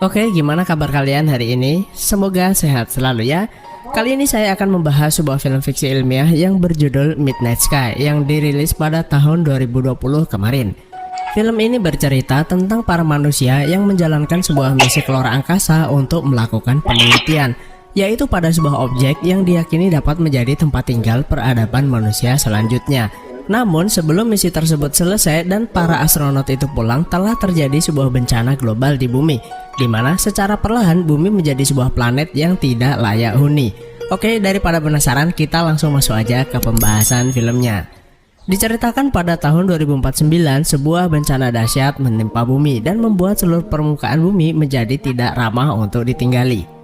Oke, gimana kabar kalian hari ini? Semoga sehat selalu ya. Kali ini saya akan membahas sebuah film fiksi ilmiah yang berjudul Midnight Sky yang dirilis pada tahun 2020 kemarin. Film ini bercerita tentang para manusia yang menjalankan sebuah misi keluar angkasa untuk melakukan penelitian, yaitu pada sebuah objek yang diyakini dapat menjadi tempat tinggal peradaban manusia selanjutnya. Namun sebelum misi tersebut selesai dan para astronot itu pulang, telah terjadi sebuah bencana global di bumi, di mana secara perlahan bumi menjadi sebuah planet yang tidak layak huni. Oke, daripada penasaran, kita langsung masuk aja ke pembahasan filmnya. Diceritakan pada tahun 2049, sebuah bencana dahsyat menimpa bumi dan membuat seluruh permukaan bumi menjadi tidak ramah untuk ditinggali.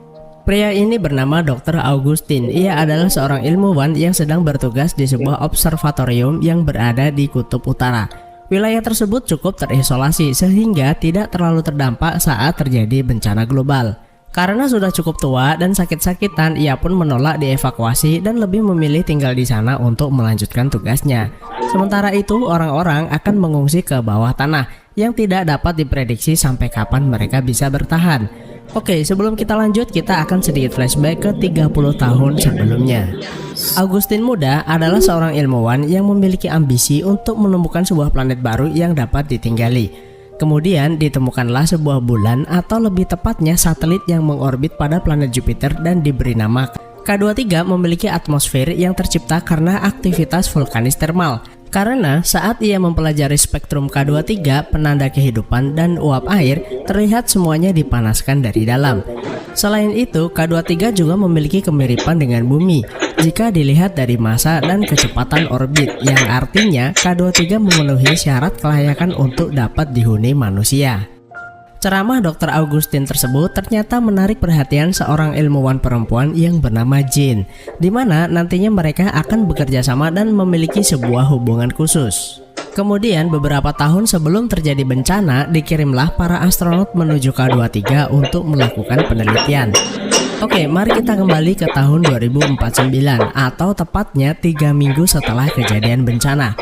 Pria ini bernama Dr. Augustin. Ia adalah seorang ilmuwan yang sedang bertugas di sebuah observatorium yang berada di Kutub Utara. Wilayah tersebut cukup terisolasi sehingga tidak terlalu terdampak saat terjadi bencana global. Karena sudah cukup tua dan sakit-sakitan, ia pun menolak dievakuasi dan lebih memilih tinggal di sana untuk melanjutkan tugasnya. Sementara itu, orang-orang akan mengungsi ke bawah tanah yang tidak dapat diprediksi sampai kapan mereka bisa bertahan. Oke, sebelum kita lanjut, kita akan sedikit flashback ke 30 tahun sebelumnya. Augustin muda adalah seorang ilmuwan yang memiliki ambisi untuk menemukan sebuah planet baru yang dapat ditinggali. Kemudian ditemukanlah sebuah bulan, atau lebih tepatnya satelit yang mengorbit pada planet Jupiter dan diberi nama K23. Memiliki atmosfer yang tercipta karena aktivitas vulkanis termal. Karena saat ia mempelajari spektrum K23, penanda kehidupan dan uap air, terlihat semuanya dipanaskan dari dalam. Selain itu, K23 juga memiliki kemiripan dengan bumi jika dilihat dari massa dan kecepatan orbit, yang artinya K23 memenuhi syarat kelayakan untuk dapat dihuni manusia. Ceramah Dr. Augustin tersebut ternyata menarik perhatian seorang ilmuwan perempuan yang bernama Jean, di mana nantinya mereka akan bekerja sama dan memiliki sebuah hubungan khusus. Kemudian beberapa tahun sebelum terjadi bencana, dikirimlah para astronot menuju K23 untuk melakukan penelitian. Oke, mari kita kembali ke tahun 2049, atau tepatnya 3 minggu setelah kejadian bencana.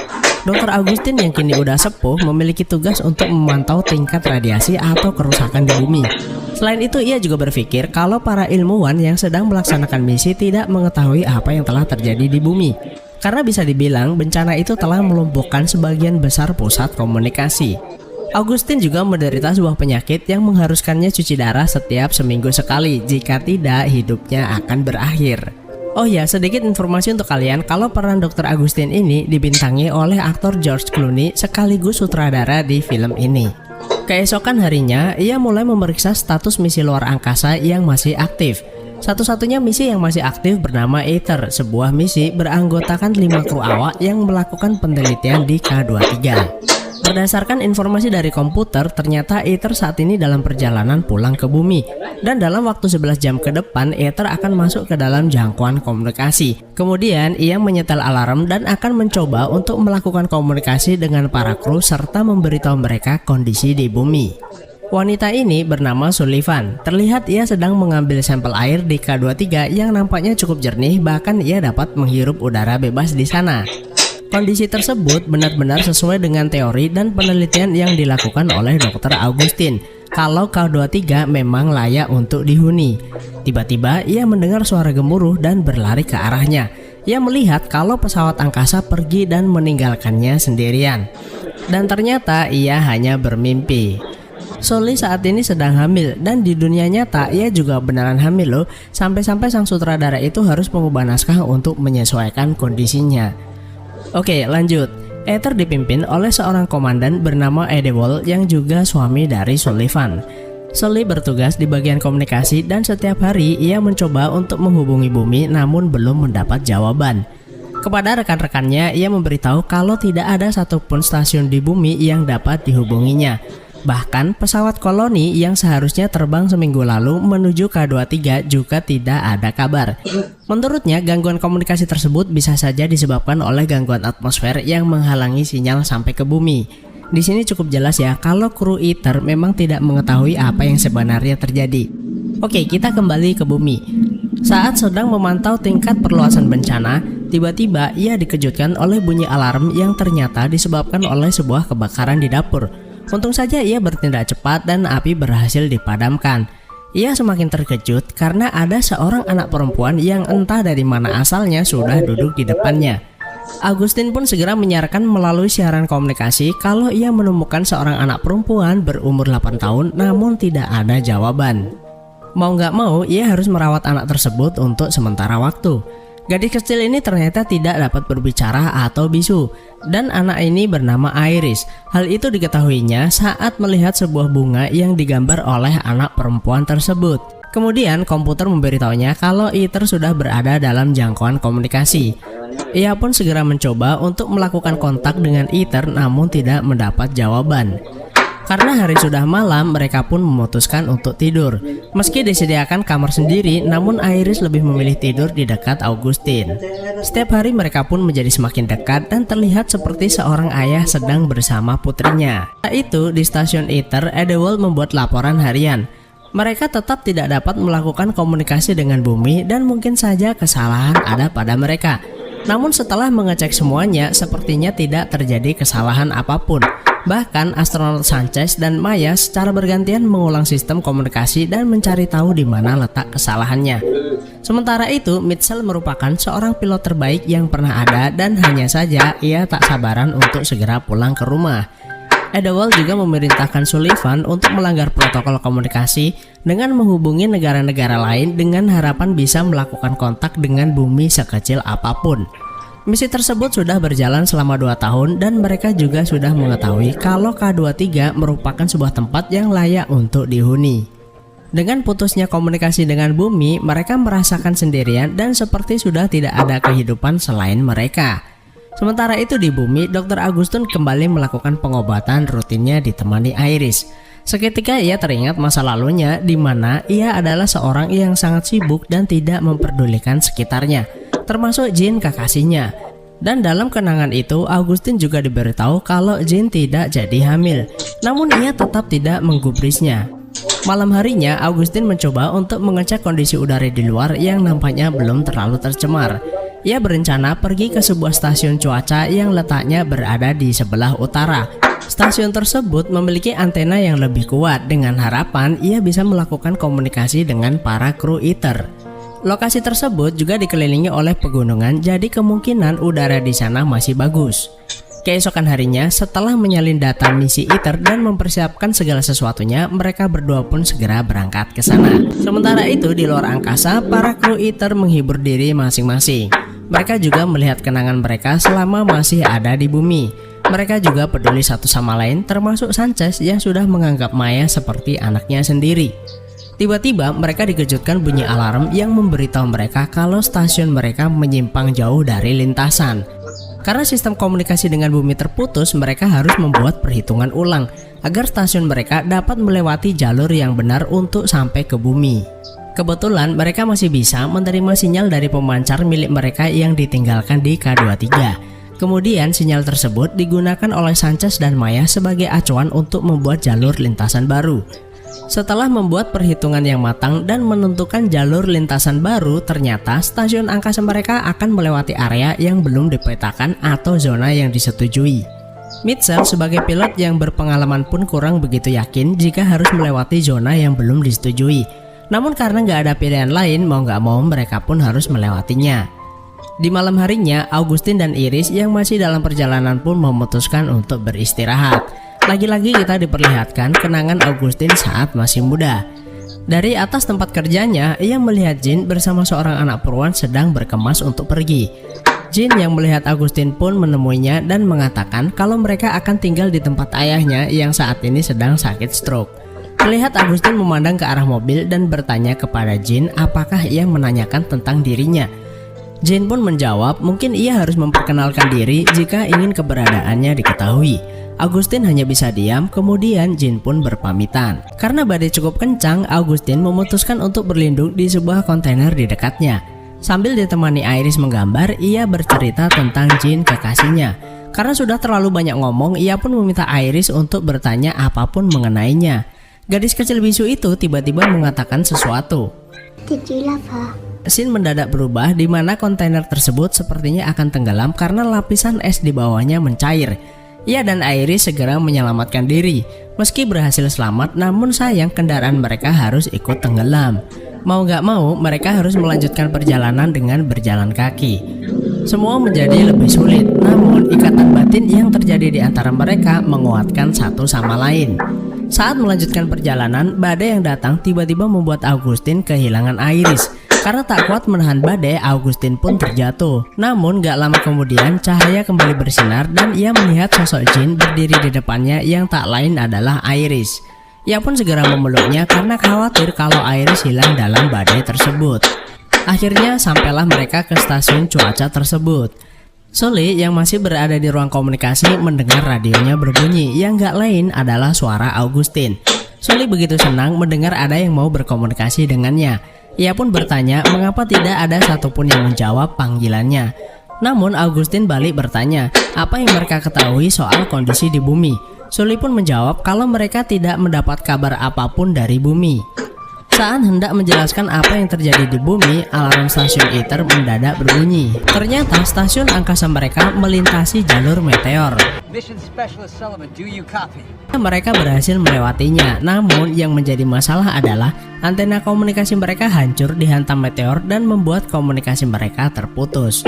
Dr. Augustin yang kini udah sepuh memiliki tugas untuk memantau tingkat radiasi atau kerusakan di bumi. Selain itu, ia juga berpikir kalau para ilmuwan yang sedang melaksanakan misi tidak mengetahui apa yang telah terjadi di bumi. Karena bisa dibilang bencana itu telah melumpuhkan sebagian besar pusat komunikasi. Augustin juga menderita sebuah penyakit yang mengharuskannya cuci darah setiap seminggu sekali, jika tidak hidupnya akan berakhir. Oh ya, sedikit informasi untuk kalian kalau peran Dr. Augustin ini dibintangi oleh aktor George Clooney sekaligus sutradara di film ini. Keesokan harinya, ia mulai memeriksa status misi luar angkasa yang masih aktif. Satu-satunya misi yang masih aktif bernama Aether, sebuah misi beranggotakan 5 kru awak yang melakukan penelitian di K23. Berdasarkan informasi dari komputer, ternyata Aether saat ini dalam perjalanan pulang ke bumi. Dan dalam waktu 11 jam ke depan, Aether akan masuk ke dalam jangkauan komunikasi. Kemudian, ia menyetel alarm dan akan mencoba untuk melakukan komunikasi dengan para kru serta memberitahu mereka kondisi di bumi. Wanita ini bernama Sullivan. Terlihat ia sedang mengambil sampel air di K23 yang nampaknya cukup jernih, bahkan ia dapat menghirup udara bebas di sana. Kondisi tersebut benar-benar sesuai dengan teori dan penelitian yang dilakukan oleh Dr. Augustin kalau K23 memang layak untuk dihuni. Tiba-tiba ia mendengar suara gemuruh dan berlari ke arahnya. Ia melihat kalau pesawat angkasa pergi dan meninggalkannya sendirian. Dan ternyata ia hanya bermimpi. Sully saat ini sedang hamil, dan di dunia nyata ia juga beneran hamil loh. Sampai-sampai sang sutradara itu harus mengubah naskah untuk menyesuaikan kondisinya. Oke, lanjut. Aether dipimpin oleh seorang komandan bernama Edewall yang juga suami dari Sullivan. Sully bertugas di bagian komunikasi dan setiap hari ia mencoba untuk menghubungi bumi namun belum mendapat jawaban. Kepada rekan-rekannya, ia memberitahu kalau tidak ada satupun stasiun di bumi yang dapat dihubunginya. Bahkan pesawat koloni yang seharusnya terbang seminggu lalu menuju K23 juga tidak ada kabar. Menurutnya, gangguan komunikasi tersebut bisa saja disebabkan oleh gangguan atmosfer yang menghalangi sinyal sampai ke bumi. Di sini cukup jelas ya kalau kru Aether memang tidak mengetahui apa yang sebenarnya terjadi. Oke, kita kembali ke bumi. Saat sedang memantau tingkat perluasan bencana, tiba-tiba ia dikejutkan oleh bunyi alarm yang ternyata disebabkan oleh sebuah kebakaran di dapur. Untung saja ia bertindak cepat dan api berhasil dipadamkan. Ia semakin terkejut karena ada seorang anak perempuan yang entah dari mana asalnya sudah duduk di depannya. Agustin pun segera menyiarkan melalui siaran komunikasi kalau ia menemukan seorang anak perempuan berumur 8 tahun namun tidak ada jawaban. Mau nggak mau, ia harus merawat anak tersebut untuk sementara waktu. Gadis kecil ini ternyata tidak dapat berbicara atau bisu, dan anak ini bernama Iris. Hal itu diketahuinya saat melihat sebuah bunga yang digambar oleh anak perempuan tersebut. Kemudian komputer memberitahunya kalau Ether sudah berada dalam jangkauan komunikasi. Ia pun segera mencoba untuk melakukan kontak dengan Ether namun tidak mendapat jawaban. Karena hari sudah malam, mereka pun memutuskan untuk tidur. Meski disediakan kamar sendiri, namun Iris lebih memilih tidur di dekat Augustin. Setiap hari mereka pun menjadi semakin dekat dan terlihat seperti seorang ayah sedang bersama putrinya. Setelah itu, di stasiun Ether, Edewald membuat laporan harian. Mereka tetap tidak dapat melakukan komunikasi dengan bumi dan mungkin saja kesalahan ada pada mereka. Namun setelah mengecek semuanya, sepertinya tidak terjadi kesalahan apapun. Bahkan astronot Sanchez dan Maya secara bergantian mengulang sistem komunikasi dan mencari tahu di mana letak kesalahannya. Sementara itu, Mitchell merupakan seorang pilot terbaik yang pernah ada dan hanya saja ia tak sabaran untuk segera pulang ke rumah. Edewald juga memerintahkan Sullivan untuk melanggar protokol komunikasi dengan menghubungi negara-negara lain dengan harapan bisa melakukan kontak dengan bumi sekecil apapun. Misi tersebut sudah berjalan selama 2 tahun dan mereka juga sudah mengetahui kalau K23 merupakan sebuah tempat yang layak untuk dihuni. Dengan putusnya komunikasi dengan bumi, mereka merasakan sendirian dan seperti sudah tidak ada kehidupan selain mereka. Sementara itu di bumi, Dr. Agustin kembali melakukan pengobatan rutinnya ditemani Iris. Seketika ia teringat masa lalunya di mana ia adalah seorang yang sangat sibuk dan tidak memperdulikan sekitarnya, termasuk Jean kekasihnya. Dan dalam kenangan itu, Agustin juga diberitahu kalau Jean tidak jadi hamil, namun ia tetap tidak menggubrisnya. Malam harinya, Agustin mencoba untuk mengecek kondisi udara di luar yang nampaknya belum terlalu tercemar. Ia berencana pergi ke sebuah stasiun cuaca yang letaknya berada di sebelah utara. Stasiun tersebut memiliki antena yang lebih kuat dengan harapan ia bisa melakukan komunikasi dengan para kru Ether. Lokasi tersebut juga dikelilingi oleh pegunungan, jadi kemungkinan udara di sana masih bagus. Keesokan harinya, setelah menyalin data misi Ether dan mempersiapkan segala sesuatunya, mereka berdua pun segera berangkat ke sana. Sementara itu, di luar angkasa, para kru Ether menghibur diri masing-masing. Mereka juga melihat kenangan mereka selama masih ada di bumi. Mereka juga peduli satu sama lain, termasuk Sanchez yang sudah menganggap Maya seperti anaknya sendiri. Tiba-tiba mereka dikejutkan bunyi alarm yang memberitahu mereka kalau stasiun mereka menyimpang jauh dari lintasan. Karena sistem komunikasi dengan bumi terputus, mereka harus membuat perhitungan ulang agar stasiun mereka dapat melewati jalur yang benar untuk sampai ke bumi. Kebetulan mereka masih bisa menerima sinyal dari pemancar milik mereka yang ditinggalkan di K23. Kemudian sinyal tersebut digunakan oleh Sanchez dan Maya sebagai acuan untuk membuat jalur lintasan baru. Setelah membuat perhitungan yang matang dan menentukan jalur lintasan baru, ternyata stasiun angkasa mereka akan melewati area yang belum dipetakan atau zona yang disetujui. Mitchell sebagai pilot yang berpengalaman pun kurang begitu yakin jika harus melewati zona yang belum disetujui. Namun karena nggak ada pilihan lain, mau nggak mau mereka pun harus melewatinya. Di malam harinya, Agustin dan Iris yang masih dalam perjalanan pun memutuskan untuk beristirahat. Lagi-lagi kita diperlihatkan kenangan Agustin saat masih muda. Dari atas tempat kerjanya, ia melihat Jean bersama seorang anak perempuan sedang berkemas untuk pergi. Jean yang melihat Agustin pun menemuinya dan mengatakan kalau mereka akan tinggal di tempat ayahnya yang saat ini sedang sakit stroke. Terlihat Agustin memandang ke arah mobil dan bertanya kepada Jean apakah ia menanyakan tentang dirinya. Jean pun menjawab mungkin ia harus memperkenalkan diri jika ingin keberadaannya diketahui. Agustin hanya bisa diam, kemudian Jean pun berpamitan. Karena badai cukup kencang, Agustin memutuskan untuk berlindung di sebuah kontainer di dekatnya. Sambil ditemani Iris menggambar, ia bercerita tentang Jean kekasihnya. Karena sudah terlalu banyak ngomong, ia pun meminta Iris untuk bertanya apapun mengenainya. Gadis kecil bisu itu tiba-tiba mengatakan sesuatu. Scene mendadak berubah di mana kontainer tersebut sepertinya akan tenggelam karena lapisan es di bawahnya mencair. Ia dan Iris segera menyelamatkan diri. Meski berhasil selamat, namun sayang kendaraan mereka harus ikut tenggelam. Mau gak mau, mereka harus melanjutkan perjalanan dengan berjalan kaki. Semua menjadi lebih sulit, namun ikatan batin yang terjadi di antara mereka menguatkan satu sama lain. Saat melanjutkan perjalanan, badai yang datang tiba-tiba membuat Augustin kehilangan Iris. Karena tak kuat menahan badai, Augustin pun terjatuh. Namun gak lama kemudian cahaya kembali bersinar dan ia melihat sosok Jin berdiri di depannya yang tak lain adalah Iris. Ia pun segera memeluknya karena khawatir kalau Iris hilang dalam badai tersebut. Akhirnya sampailah mereka ke stasiun cuaca tersebut. Sully yang masih berada di ruang komunikasi mendengar radionya berbunyi yang gak lain adalah suara Augustin. Sully begitu senang mendengar ada yang mau berkomunikasi dengannya. Ia pun bertanya mengapa tidak ada satupun yang menjawab panggilannya. Namun Augustin balik bertanya apa yang mereka ketahui soal kondisi di bumi. Sully pun menjawab kalau mereka tidak mendapat kabar apapun dari bumi. Saat hendak menjelaskan apa yang terjadi di bumi, alarm stasiun ITER mendadak berbunyi. Ternyata stasiun angkasa mereka melintasi jalur meteor. Mereka berhasil melewatinya, namun yang menjadi masalah adalah antena komunikasi mereka hancur dihantam meteor dan membuat komunikasi mereka terputus.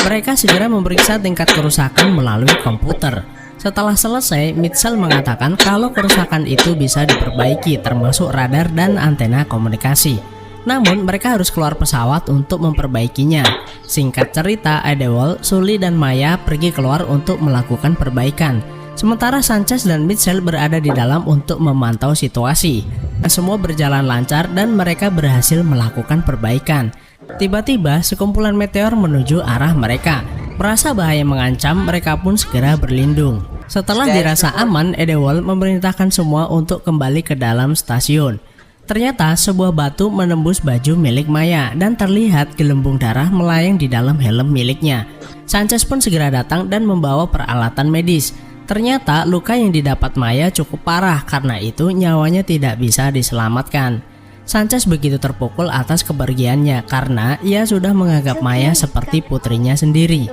Mereka segera memeriksa tingkat kerusakan melalui komputer. Setelah selesai, Mitchell mengatakan kalau kerusakan itu bisa diperbaiki termasuk radar dan antena komunikasi. Namun mereka harus keluar pesawat untuk memperbaikinya. Singkat cerita, Edewald, Sully dan Maya pergi keluar untuk melakukan perbaikan. Sementara Sanchez dan Mitchell berada di dalam untuk memantau situasi. Semua berjalan lancar dan mereka berhasil melakukan perbaikan. Tiba-tiba sekumpulan meteor menuju arah mereka. Merasa bahaya mengancam, mereka pun segera berlindung. Setelah dirasa aman, Edewald memerintahkan semua untuk kembali ke dalam stasiun. Ternyata sebuah batu menembus baju milik Maya dan terlihat gelembung darah melayang di dalam helm miliknya. Sanchez pun segera datang dan membawa peralatan medis. Ternyata luka yang didapat Maya cukup parah, karena itu nyawanya tidak bisa diselamatkan. Sanchez begitu terpukul atas kepergiannya karena ia sudah menganggap Maya seperti putrinya sendiri.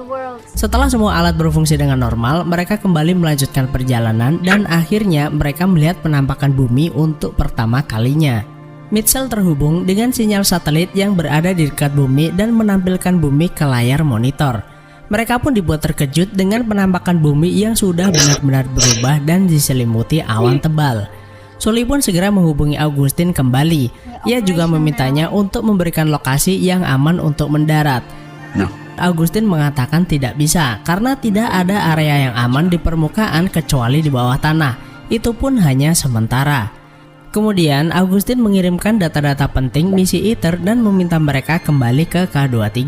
Setelah semua alat berfungsi dengan normal, mereka kembali melanjutkan perjalanan dan akhirnya mereka melihat penampakan bumi untuk pertama kalinya. Mitchell terhubung dengan sinyal satelit yang berada di dekat bumi dan menampilkan bumi ke layar monitor. Mereka pun dibuat terkejut dengan penampakan bumi yang sudah benar-benar berubah dan diselimuti awan tebal. Sully pun segera menghubungi Augustin kembali. Ia juga memintanya untuk memberikan lokasi yang aman untuk mendarat. Augustin mengatakan tidak bisa karena tidak ada area yang aman di permukaan kecuali di bawah tanah. Itu pun hanya sementara. Kemudian Augustin mengirimkan data-data penting misi ITER dan meminta mereka kembali ke K23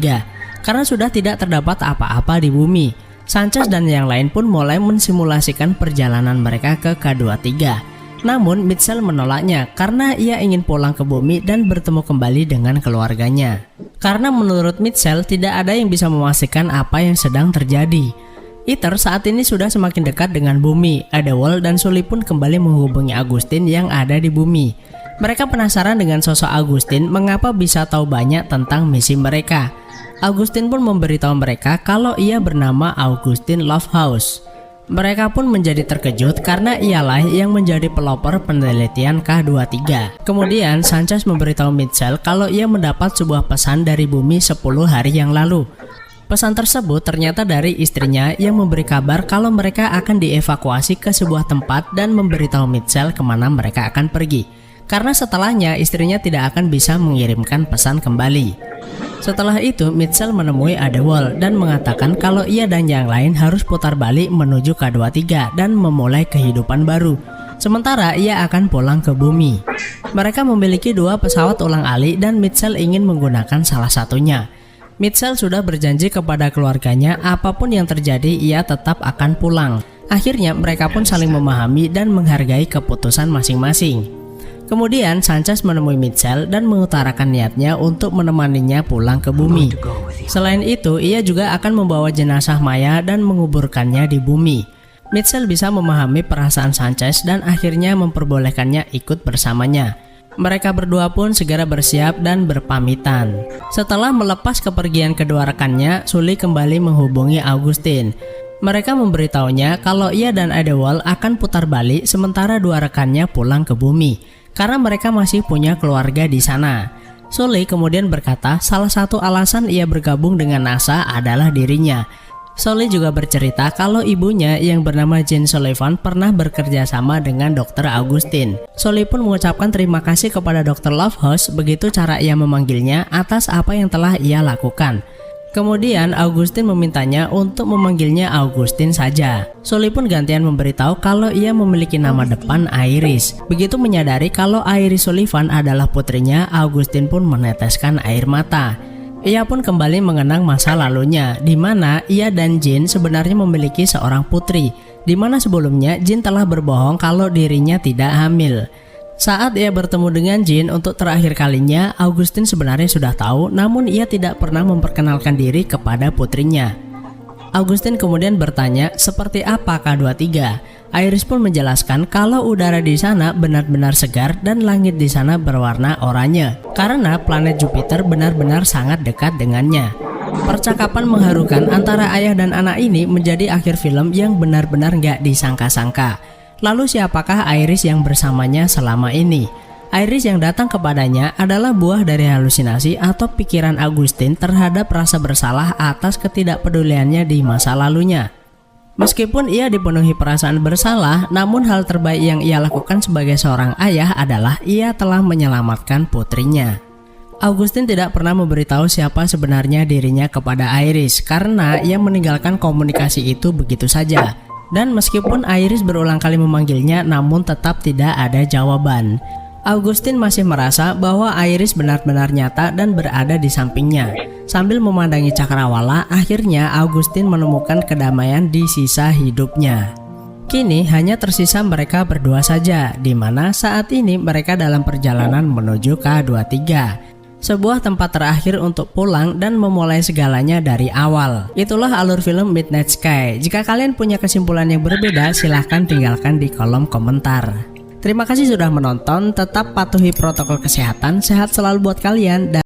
karena sudah tidak terdapat apa-apa di bumi. Sanchez dan yang lain pun mulai mensimulasikan perjalanan mereka ke K23. Namun Mitchell menolaknya karena ia ingin pulang ke bumi dan bertemu kembali dengan keluarganya. Karena menurut Mitchell tidak ada yang bisa memastikan apa yang sedang terjadi. ITER saat ini sudah semakin dekat dengan bumi. Edewald dan Sully pun kembali menghubungi Augustin yang ada di bumi. Mereka penasaran dengan sosok Augustin mengapa bisa tahu banyak tentang misi mereka. Augustin pun memberitahu mereka kalau ia bernama Augustin Lovehouse. Mereka pun menjadi terkejut karena ialah yang menjadi pelopor penelitian K23. Kemudian Sanchez memberitahu Mitchell kalau ia mendapat sebuah pesan dari bumi 10 hari yang lalu. Pesan tersebut ternyata dari istrinya yang memberi kabar kalau mereka akan dievakuasi ke sebuah tempat dan memberitahu Mitchell kemana mereka akan pergi. Karena setelahnya istrinya tidak akan bisa mengirimkan pesan kembali. Setelah itu Mitchell menemui Edewald dan mengatakan kalau ia dan yang lain harus putar balik menuju K23 dan memulai kehidupan baru. Sementara ia akan pulang ke bumi. Mereka memiliki 2 pesawat ulang-alik dan Mitchell ingin menggunakan salah satunya. Mitchell sudah berjanji kepada keluarganya apapun yang terjadi ia tetap akan pulang. Akhirnya mereka pun saling memahami dan menghargai keputusan masing-masing. Kemudian Sanchez menemui Mitchell dan mengutarakan niatnya untuk menemaninya pulang ke bumi. Selain itu, ia juga akan membawa jenazah Maya dan menguburkannya di bumi. Mitchell bisa memahami perasaan Sanchez dan akhirnya memperbolehkannya ikut bersamanya. Mereka berdua pun segera bersiap dan berpamitan. Setelah melepas kepergian kedua rekannya, Sully kembali menghubungi Augustin. Mereka memberitahunya kalau ia dan Idewal akan putar balik sementara dua rekannya pulang ke bumi karena mereka masih punya keluarga di sana. Sully kemudian berkata salah satu alasan ia bergabung dengan NASA adalah dirinya. Sully juga bercerita kalau ibunya yang bernama Jane Sullivan pernah bekerja sama dengan Dr. Augustine. Sully pun mengucapkan terima kasih kepada Dr. Lovehouse, begitu cara ia memanggilnya, atas apa yang telah ia lakukan. Kemudian Augustine memintanya untuk memanggilnya Augustine saja. Sully pun gantian memberitahu kalau ia memiliki nama depan Iris. Begitu menyadari kalau Iris Sullivan adalah putrinya, Augustine pun meneteskan air mata. Ia pun kembali mengenang masa lalunya, di mana ia dan Jane sebenarnya memiliki seorang putri, di mana sebelumnya Jane telah berbohong kalau dirinya tidak hamil. Saat ia bertemu dengan Jane untuk terakhir kalinya, Augustine sebenarnya sudah tahu, namun ia tidak pernah memperkenalkan diri kepada putrinya. Augustine kemudian bertanya seperti apa K23. Iris pun menjelaskan kalau udara di sana benar-benar segar dan langit di sana berwarna oranye karena planet Jupiter benar-benar sangat dekat dengannya. Percakapan mengharukan antara ayah dan anak ini menjadi akhir film yang benar-benar gak disangka-sangka. Lalu siapakah Iris yang bersamanya selama ini? Iris yang datang kepadanya adalah buah dari halusinasi atau pikiran Augustine terhadap rasa bersalah atas ketidakpeduliannya di masa lalunya. Meskipun ia dipenuhi perasaan bersalah, namun hal terbaik yang ia lakukan sebagai seorang ayah adalah ia telah menyelamatkan putrinya. Augustine tidak pernah memberitahu siapa sebenarnya dirinya kepada Iris karena ia meninggalkan komunikasi itu begitu saja. Dan meskipun Iris berulang kali memanggilnya, namun tetap tidak ada jawaban. Augustine masih merasa bahwa Iris benar-benar nyata dan berada di sampingnya. Sambil memandangi cakrawala, akhirnya Augustine menemukan kedamaian di sisa hidupnya. Kini hanya tersisa mereka berdua saja, di mana saat ini mereka dalam perjalanan menuju K23. Sebuah tempat terakhir untuk pulang dan memulai segalanya dari awal. Itulah alur film Midnight Sky. Jika kalian punya kesimpulan yang berbeda, silahkan tinggalkan di kolom komentar. Terima kasih sudah menonton, tetap patuhi protokol kesehatan, sehat selalu buat kalian.